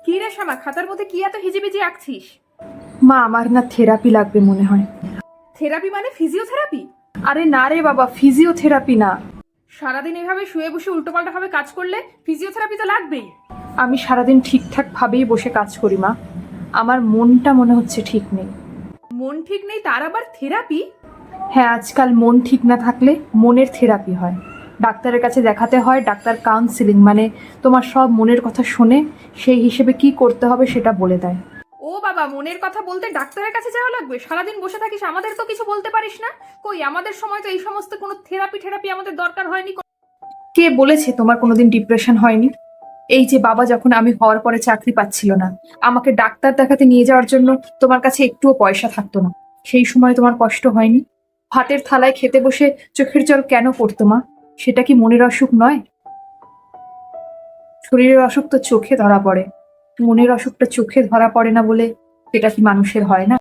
কি রে শ্যামা, খাতার মধ্যে কি এত হিজিবিজি আঁকছিস? মা, আমার না থেরাপি লাগবে মনে হয়। থেরাপি মানে ফিজিওথেরাপি? আরে না রে বাবা, ফিজিওথেরাপি না। সারাদিন এভাবে শুয়ে বসে উল্টোপাল্টা ভাবে কাজ করলে ফিজিওথেরাপি তো লাগবেই। আমি সারাদিন ঠিকঠাক ভাবেই বসে কাজ করি মা। আমার মনটা মনে হচ্ছে ঠিক নেই। মন ঠিক নেই তার আবার থেরাপি? হ্যাঁ, আজকাল মন ঠিক না থাকলে মনের থেরাপি হয়। ডাক্তারের কাছে দেখাতে হয়, ডাক্তার কাউন্সিলিং মানে তোমার সব মনের কথা শোনে, সেই হিসেবে কি করতে হবে সেটা বলে দেয়। ও বাবা, মনের কথা বলতে ডাক্তারের কাছে যাওয়া লাগবে? সারাদিন বসে থাকিস, আমাদের তো কিছু বলতে পারিস না? কই, আমাদের সময় তো এই সমস্ত কোনো থেরাপি আমাদের দরকার হয়নি। কে বলেছে তোমার কোনোদিন ডিপ্রেশন হয়নি? এই যে বাবা যখন আমি হওয়ার পরে চাকরি পাচ্ছিল না, আমাকে ডাক্তার দেখাতে নিয়ে যাওয়ার জন্য তোমার কাছে একটুও পয়সা থাকতো না, সেই সময় তোমার কষ্ট হয়নি? ভাতের থালায় খেতে বসে চোখের জল কেন পড়তো মা? সেটা কি মনের অসুখ নয়? শরীরের অসুখ তো চোখে ধরা পড়ে, মনের অসুখটা চোখে ধরা পড়ে না বলে এটা কি মানুষের হয় না?